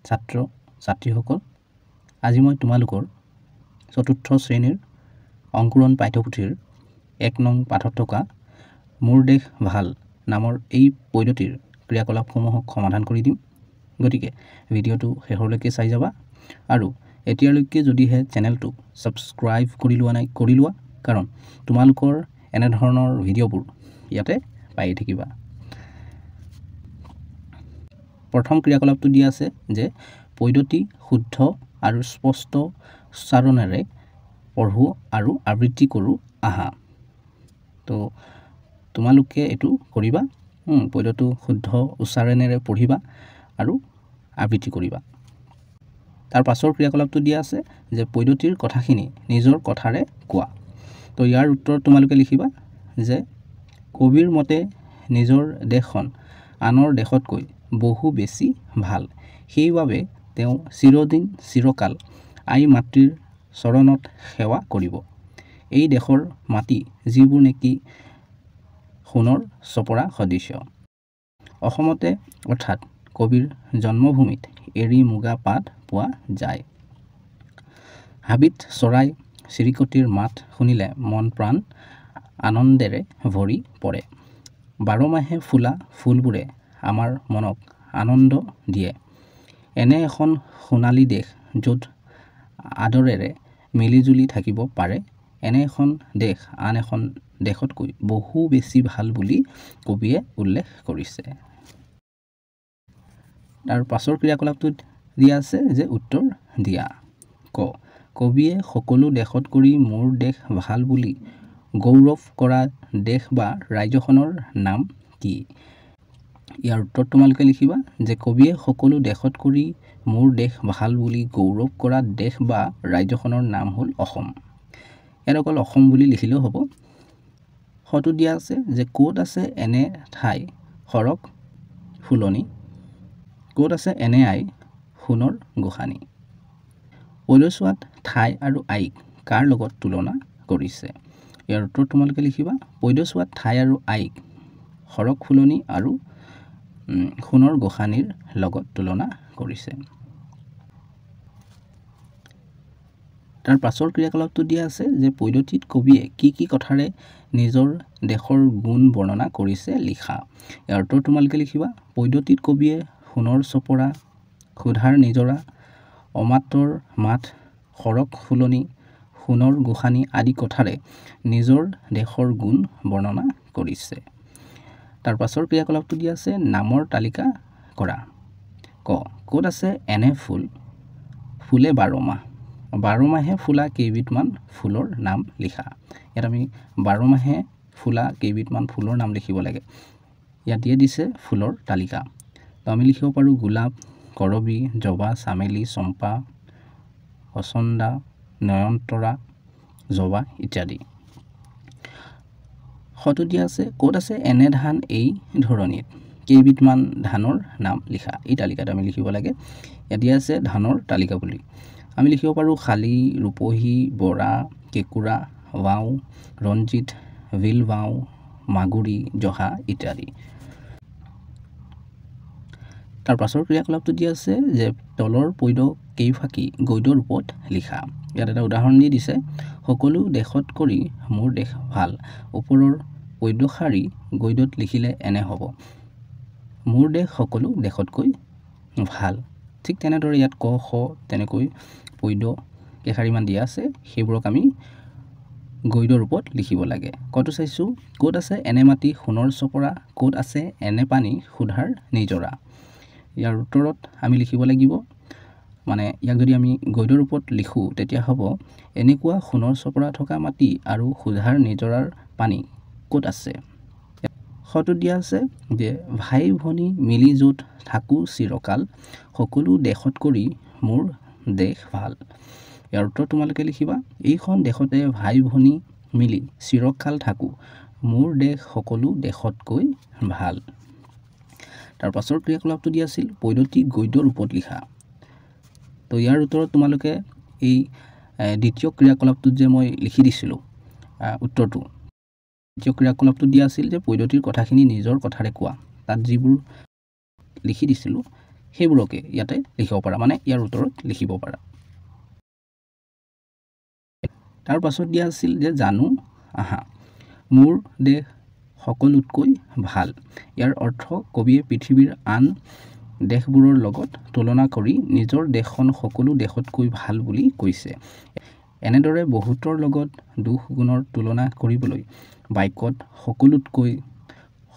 ছাত্ৰ ছাত্ৰীসকল, আজি মই তোমালোকৰ চতুৰ্থ শ্ৰেণীৰ অংকুৰণ পাঠ্যপুথিৰ ১ নং পাঠত থকা মোৰ দেশ ভাল নামৰ এই পদ্ধতিৰ ক্ৰিয়াকলাপসমূহক সমাধান কৰি দিম। গতিকে ভিডিঅ'টো শেষলৈকে চাই যাবা আৰু এতিয়ালৈকে যদিহে চেনেলটো ছাবস্ক্ৰাইব কৰি লোৱা নাই কৰি লোৱা, কাৰণ তোমালোকৰ এনেধৰণৰ ভিডিঅ'বোৰ ইয়াতে পাই থাকিবা। প্ৰথম ক্ৰিয়াকলাপটো দিয়া আছে যে পদ্ধতি শুদ্ধ আৰু স্পষ্ট উচ্চাৰণেৰে পঢ়ো আৰু আবৃত্তি কৰোঁ আহা। তো তোমালোকে এইটো কৰিবা, পদ্ধতি শুদ্ধ উচ্চাৰণেৰে পঢ়িবা আৰু আবৃত্তি কৰিবা। তাৰ পাছৰ ক্ৰিয়াকলাপটো দিয়া আছে যে পদ্ধতিৰ কথাখিনি নিজৰ কথাৰে কোৱা। তো ইয়াৰ উত্তৰত তোমালোকে লিখিবা যে কবিৰ মতে নিজৰ দেশখন আনৰ দেশতকৈ বহু বেছি ভাল, সেইবাবে তেওঁ চিৰদিন চিৰকাল আই মাতৃৰ চৰণত সেৱা কৰিব। এই দেশৰ মাটি যিবোৰ নেকি সোণৰ চপৰা সদৃশ্য। অসমতে অৰ্থাৎ কবিৰ জন্মভূমিত এৰী মুগা পাট পোৱা যায়। হাবিত চৰাই চিৰিকটিৰ মাত শুনিলে মন প্ৰাণ আনন্দেৰে ভৰি পৰে। ১২ মাহে ফুলা ফুলবোৰে আমাৰ মনক আনন্দ দিয়ে। এনে এখন সোণালী দেশ য'ত আদৰেৰে মিলিজুলি থাকিব পাৰে, এনে এখন দেশ আন এখন দেশতকৈ বহু বেছি ভাল বুলি কবিয়ে উল্লেখ কৰিছে। তাৰ পাছৰ ক্ৰিয়াকলাপটোত দিয়া আছে যে উত্তৰ দিয়া। কবিয়ে সকলো দেশত কৰি মোৰ দেশ ভাল বুলি গৌৰৱ কৰা দেশ বা ৰাজ্যখনৰ নাম কি? ইয়াৰ উত্তৰত তোমালোকে লিখিবা যে কবিয়ে সকলো দেশত কৰি মোৰ দেশ ভাল বুলি গৌৰৱ কৰা দেশ বা ৰাজ্যখনৰ নাম হ'ল অসম। ইয়াত অকল অসম বুলি লিখিলেও হ'ব। হয়তো দিয়া আছে যে ক'ত আছে এনে ঠাই সৰগ ফুলনি, ক'ত আছে এনে আই সোণৰ গোসানী। পদছোৱাত ঠাই আৰু আইক কাৰ লগত তুলনা কৰিছে? ইয়াৰ উত্তৰত তোমালোকে লিখিবা পদছোৱাত ঠাই আৰু আইক সৰগ ফুলনি আৰু সোণৰ গোসানীৰ লগত তুলনা কৰিছে। তাৰ পাছৰ ক্ৰিয়াকলাপটো দিয়া আছে যে পদ্ধতিত কবিয়ে কি কি কথাৰে নিজৰ দেশৰ গুণ বৰ্ণনা কৰিছে লিখা। ইয়াৰ উত্তৰত তোমালোকে লিখিবা পদ্ধতিত কবিয়ে সোণৰ চপৰা, ক্ষুধাৰ নিজৰা, অমাতৰ মাত, সৰগ ফুলনি, সোণৰ গোসানী আদি কথাৰে নিজৰ দেশৰ গুণ বৰ্ণনা কৰিছে। তাৰ পাছৰ ক্ৰিয়াকলাপটো দিয়া আছে নামৰ তালিকা কৰা। ক'ত আছে এনে ফুল ফুলে ১২ মাহ? ১২ মাহে ফুলা কেইবিধমান ফুলৰ নাম লিখা। ইয়াত আমি ১২ মাহে ফুলা কেইবিধমান ফুলৰ নাম লিখিব লাগে। ইয়াত দিয়ে দিছে ফুলৰ তালিকা। তো আমি লিখিব পাৰোঁ গোলাপ, কৰবী, জবা, চামেলি, চম্পা, অচন্দা, নয়নতৰা, জবা ইত্যাদি। হয়তো দিয়া আছে ক'ত আছে এনে ধান এই ধৰণীত? কেইবিধমান ধানৰ নাম লিখা। এই তালিকাত আমি লিখিব লাগে। ইয়াত দিয়া আছে ধানৰ তালিকা বুলি। আমি লিখিব পাৰোঁ শালি, ৰূপহী, বৰা, কেঁকুৰা, ৱাও, ৰঞ্জিত, ভিলৱাও, মাগুৰী, জহা ইত্যাদি। তাৰ পাছৰ ক্ৰিয়াকলাপটো দিয়া আছে যে তলৰ পদ্য কেইফাকি গদ্য ৰূপত লিখা। ইয়াত এটা উদাহৰণ দি দিছে সকলো দেশত কৰি মোৰ দেশ ভাল। ওপৰৰ পদ্যশাৰী গদ্যত লিখিলে এনে হ'ব মোৰ দেশ সকলো দেশতকৈ ভাল। ঠিক তেনেদৰে ইয়াত ক খ তেনেকৈ পদ্য কেইশাৰীমান দিয়া আছে, সেইবোৰক আমি গদ্য ৰূপত লিখিব লাগে। কটো চাইছোঁ ক'ত আছে এনে মাটি সোণৰ চপৰা, ক'ত আছে এনে পানী ক্ষুধাৰ নিজৰা। ইয়াৰ উত্তৰত আমি লিখিব লাগিব, মানে ইয়াক যদি আমি গদ্য ৰূপত লিখোঁ তেতিয়া হ'ব এনেকুৱা সোণৰ চপৰা থকা মাটি আৰু ক্ষুধাৰ নিজৰাৰ পানী ক'ত আছে। হয়তো দিয়া আছে যে ভাই ভনী মিলি য'ত থাকোঁ চিৰকাল, সকলো দেশত কৰি মোৰ দেশ ভাল। ইয়াৰ উত্তৰত তোমালোকে লিখিবা এইখন দেশতে ভাই ভনী মিলি চিৰকাল থাকোঁ, মোৰ দেশ সকলো দেশতকৈ ভাল। তাৰ পাছৰ ক্ৰিয়াকলাপটো দিয়া আছিল পদ্ধতি গদ্য ৰূপত লিখা। তো ইয়াৰ উত্তৰত তোমালোকে এই দ্বিতীয় ক্ৰিয়াকলাপটোত যে মই লিখি দিছিলোঁ উত্তৰটো, দ্বিতীয় ক্ৰিয়াকলাপটো দিয়া আছিল যে পদ্ধতিৰ কথাখিনি নিজৰ কথাৰে কোৱা। তাত যিবোৰ লিখি দিছিলোঁ সেইবোৰকে ইয়াতে লিখিব পাৰা, মানে ইয়াৰ উত্তৰত লিখিব পাৰা। তাৰ পাছত দিয়া আছিল যে জানো আহা, মোৰ দেশ সকলোতকৈ ভাল। ইয়াৰ অৰ্থ কবিয়ে পৃথিৱীৰ আন দেশবোৰৰ লগত তুলনা কৰি নিজৰ দেশখন সকলো দেশতকৈ ভাল বুলি কৈছে। এনেদৰে বহুতৰ লগত দুখ গুণৰ তুলনা কৰিবলৈ বাক্যত সকলোতকৈ,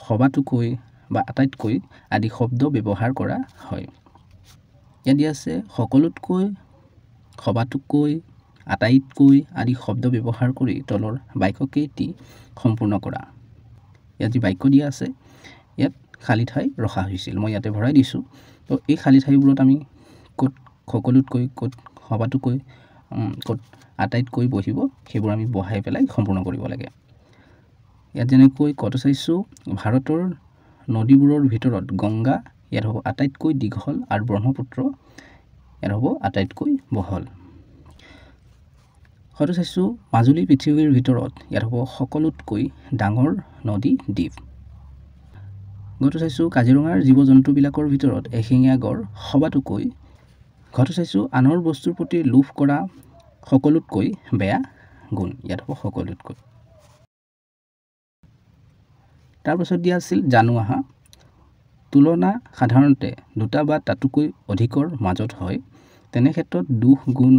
সবাতোকৈ বা আটাইতকৈ আদি শব্দ ব্যৱহাৰ কৰা হয়। ইয়াত দিয়া আছে সকলোতকৈ, সবাতোকৈ, আটাইতকৈ আদি শব্দ ব্যৱহাৰ কৰি তলৰ বাক্যকেইটি সম্পূৰ্ণ কৰা। ইয়াত যি বাক্য দিয়া আছে ইয়াত খালী ঠাই ৰখা হৈছিল, মই ইয়াতে ভৰাই দিছোঁ। তো এই খালী ঠাইবোৰত আমি ক'ত সকলোতকৈ, ক'ত সবাতোকৈ, ক'ত আটাইতকৈ বহিব সেইবোৰ আমি বহাই পেলাই সম্পূৰ্ণ কৰিব লাগে। ইয়াত যেনেকৈ ক'ত চাইছোঁ ভাৰতৰ নদীবোৰৰ ভিতৰত গংগা ইয়াত হ'ব আটাইতকৈ দীঘল আৰু ব্ৰহ্মপুত্ৰ ইয়াত হ'ব আটাইতকৈ বহল। হয়তো চাইছোঁ মাজুলী পৃথিৱীৰ ভিতৰত ইয়াত হ'ব সকলোতকৈ ডাঙৰ নদী দ্বীপ। গতো চাইছোঁ কাজিৰঙাৰ জীৱ জন্তুবিলাকৰ ভিতৰত এশিঙীয়া গড় সবাতোকৈ। ঘৰতো চাইছোঁ আনৰ বস্তুৰ প্ৰতি লোভ কৰা সকলোতকৈ বেয়া গুণ, ইয়াত হ'ব সকলোতকৈ। তাৰপাছত দিয়া আছিল জানো আহা, তুলনা সাধাৰণতে দুটা বা তাতোকৈ অধিকৰ মাজত হয়। তেনে ক্ষেত্ৰত দুখ গুণ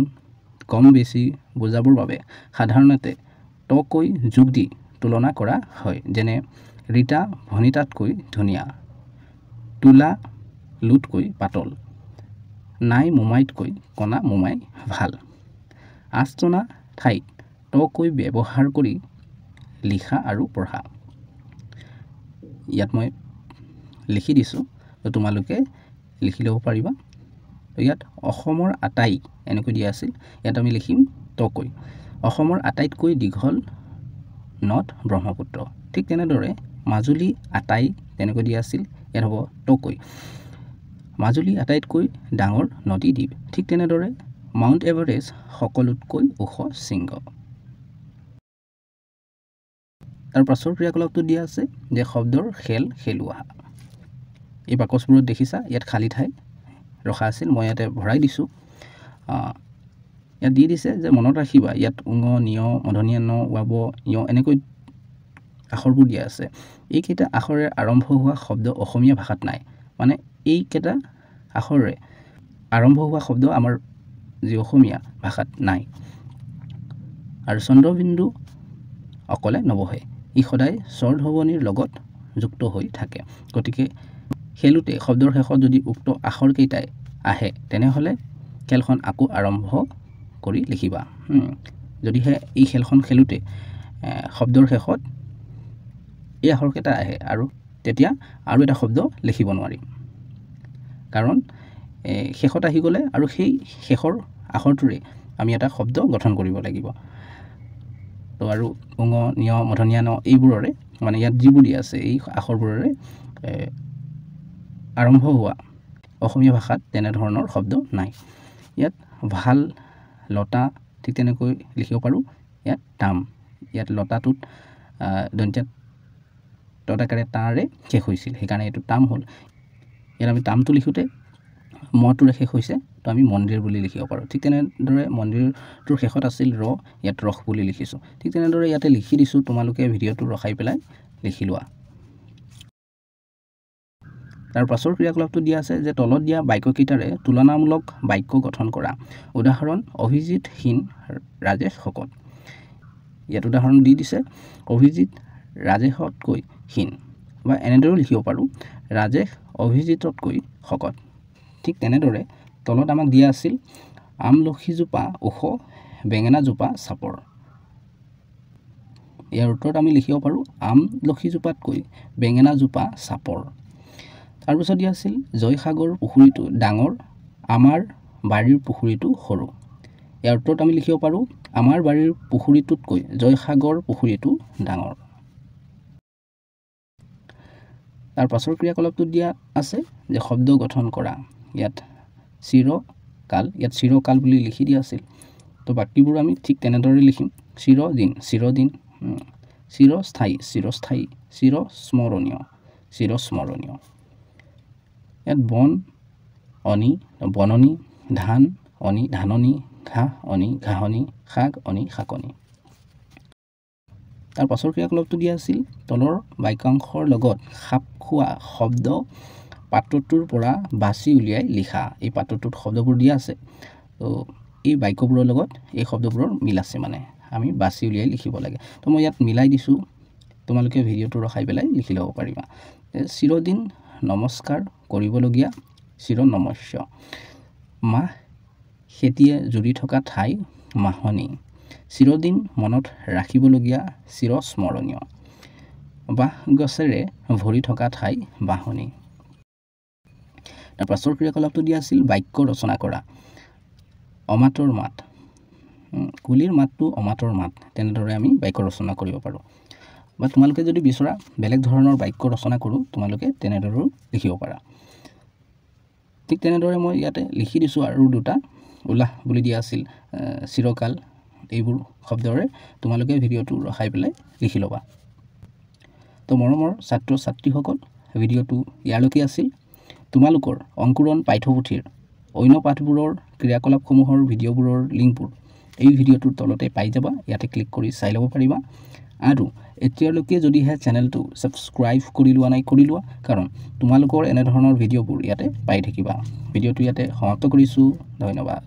কম বেছি বুজাবৰ বাবে সাধাৰণতে তকৈ যোগ দি তুলনা কৰা হয়। যেনে ৰীতা ভনিতাতকৈ ধুনীয়া, তোলা লোতকৈ পাতল, নাই মোমাইতকৈ কণা মোমাই ভাল। আঁচটনা ঠাইত তকৈ ব্যৱহাৰ কৰি লিখা আৰু পঢ়া। ইয়াত মই লিখি দিছোঁ, তো তোমালোকে লিখি ল'ব পাৰিবা। ইয়াত অসমৰ আটাই এনেকৈ দিয়া আছিল, ইয়াত আমি লিখিম তকৈ। অসমৰ আটাইতকৈ দীঘল নদ ব্ৰহ্মপুত্ৰ। ঠিক তেনেদৰে মাজুলী আটাই তেনেকৈ দিয়া আছিল, ইয়াত হ'ব তকৈ। মাজুলী আটাইতকৈ ডাঙৰ নদী দ্বীপ। ঠিক তেনেদৰে মাউণ্ট এভাৰেষ্ট সকলোতকৈ ওখ শৃংগ। তাৰ পাছৰ ক্ৰিয়াকলাপটো দিয়া আছে যে শব্দৰ খেল খেলোৱা। এই বাকচবোৰত দেখিছা ইয়াত খালী ঠাই ৰখা আছিল, মই ইয়াতে ভৰাই দিছোঁ। ইয়াত দি দিছে যে মনত ৰাখিবা ইয়াত উঙ, নিয়, মধনিয়া ন, ৱাব, ঞ এনেকৈ আখৰবোৰ দিয়া আছে। এইকেইটা আখৰেৰে আৰম্ভ হোৱা শব্দ অসমীয়া ভাষাত নাই, মানে এইকেইটা আখৰেৰে আৰম্ভ হোৱা শব্দ আমাৰ যি অসমীয়া ভাষাত নাই। আৰু চন্দ্ৰবিন্দু অকলে নবহে, ই সদায় স্বৰধ্বনিৰ লগত যুক্ত হৈ থাকে। গতিকে খেলোঁতে শব্দৰ শেষত যদি উক্ত আখৰকেইটাই আহে তেনেহ'লে খেলখন আকৌ আৰম্ভ কৰি লিখিবা। যদিহে এই খেলখন খেলোঁতে শব্দৰ শেষত এই আখৰকেইটা আহে আৰু তেতিয়া আৰু এটা শব্দ লিখিব নোৱাৰিম, কাৰণ শেষত আহি গ'লে আৰু সেই শেষৰ আখৰটোৰে আমি এটা শব্দ গঠন কৰিব লাগিব। তো আৰু উঙ, নিয়, মধনিয়া ন এইবোৰৰে মানে ইয়াত যিবোৰ দিয়া আছে এই আখৰবোৰেৰে আৰম্ভ হোৱা অসমীয়া ভাষাত তেনেধৰণৰ শব্দ নাই। ইয়াত ভাল, লতা ঠিক তেনেকৈ লিখিব পাৰোঁ। ইয়াত তাম, ইয়াত লতাটোত দন্ত্যাত ততাকাৰে তাৰে শেষ হৈছিল, সেইকাৰণে এইটো তাম হ'ল। ইয়াত আমি তামটো লিখোঁতে মটোৰে শেষ হৈছে, তো আমি মন্দিৰ বুলি লিখিব পাৰোঁ। ঠিক তেনেদৰে মন্দিৰটোৰ শেষত আছিল ৰ, ইয়াত ৰস বুলি লিখিছোঁ। ঠিক তেনেদৰে ইয়াতে লিখি দিছোঁ, তোমালোকে ভিডিঅ'টো ৰখাই পেলাই লিখি লোৱা। তাৰ পাছৰ ক্ৰিয়াকলাপটো দিয়া আছে যে তলত দিয়া বাক্যকেইটাৰে তুলনামূলক বাক্য গঠন কৰা। উদাহৰণ অভিজিতহীন ৰাজেশ শকত। ইয়াত উদাহৰণ দি দিছে অভিজিত ৰাজেশতকৈ হীন, বা এনেদৰেও লিখিব পাৰোঁ ৰাজেশ অভিজিততকৈ শকত। ঠিক তেনেদৰে তলত আমাক দিয়া আছিল আমলখিজোপা ওখ, বেঙেনাজোপা চাপৰ। ইয়াৰ উত্তৰত আমি লিখিব পাৰোঁ আমলখিজোপাতকৈ বেঙেনাজোপা চাপৰ। তাৰপিছত দিয়া আছিল জয়সাগৰ পুখুৰীটো ডাঙৰ, আমাৰ বাৰীৰ পুখুৰীটো সৰু। ইয়াৰ উত্তৰত আমি লিখিব পাৰোঁ আমাৰ বাৰীৰ পুখুৰীটোতকৈ জয়সাগৰ পুখুৰীটো ডাঙৰ। তাৰ পাছৰ ক্ৰিয়াকলাপটো দিয়া আছে যে শব্দ গঠন কৰা। ইয়াত চিৰকাল, ইয়াত চিৰকাল বুলি লিখি দিয়া আছিল, তো বাকীবোৰ আমি ঠিক তেনেদৰে লিখিম। চিৰদিন, চিৰদিন, চিৰস্থায়ী, চিৰস্থায়ী, চিৰস্মৰণীয়, চিৰস্মৰণীয়। ইয়াত বন, অনি বননি, ধান অনি ধাননি, ঘাঁহ অনি ঘাঁহনি, শাক অনি শাকনি। তাৰ পাছৰ ক্ৰিয়াকলাপটো দিয়া আছিল তলৰ বাক্যাংশৰ লগত খাপ খোৱা শব্দ পাত্ৰটোৰ পৰা বাছি উলিয়াই লিখা। এই পাত্ৰটোত শব্দবোৰ দিয়া আছে, তো এই বাক্যবোৰৰ লগত এই শব্দবোৰৰ মিল আছে, মানে আমি বাছি উলিয়াই লিখিব লাগে। তো মই ইয়াত মিলাই দিছোঁ, তোমালোকে ভিডিঅ'টো ৰখাই পেলাই লিখি ল'ব পাৰিবা। চিৰদিন নমস্কাৰ কৰিবলগীয়া চিৰনমস্য, মাহ খেতিয়ে জুৰি থকা ঠাই মাহনি, চিৰদিন মনত ৰাখিবলগীয়া চিৰস্মৰণীয়, বাঁহ গছেৰে ভৰি থকা ঠাই বাঁহনি। তাৰ পাছৰ ক্ৰিয়াকলাপটো দিয়া আছিল বাক্য ৰচনা কৰা। অমাতৰ মাত, কুলিৰ মাতটো অমাতৰ মাত, তেনেদৰে আমি বাক্য ৰচনা কৰিব পাৰোঁ। বা তোমালোকে যদি বিচৰা বেলেগ ধৰণৰ বাক্য ৰচনা কৰোঁ, তোমালোকে তেনেদৰেও লিখিব পাৰা। ঠিক তেনেদৰে মই ইয়াতে লিখি দিছোঁ আৰু দুটা। উলাহ বুলি দিয়া আছিল চিৰকাল, এইবোৰ শব্দৰে তোমালোকে ভিডিঅ'টো ৰখাই পেলাই লিখি ল'বা। তো মৰমৰ ছাত্ৰ ছাত্ৰীসকল, ভিডিঅ'টো ইয়ালৈকে আছিল। তোমালোকৰ অংকুৰণ পাঠ্যপুথিৰ অন্য পাঠবোৰৰ ক্ৰিয়াকলাপসমূহৰ ভিডিঅ'বোৰৰ লিংকবোৰ এই ভিডিঅ'টোৰ তলতে পাই যাবা, ইয়াতে ক্লিক কৰি চাই ল'ব পাৰিবা। আৰু এতিয়ালৈকে যদিহে চেনেলটো ছাবস্ক্ৰাইব কৰি লোৱা নাই, কৰি লোৱা, কাৰণ তোমালোকৰ এনেধৰণৰ ভিডিঅ'বোৰ ইয়াতে পাই থাকিবা। ভিডিঅ'টো ইয়াতে সমাপ্ত কৰিছোঁ, ধন্যবাদ।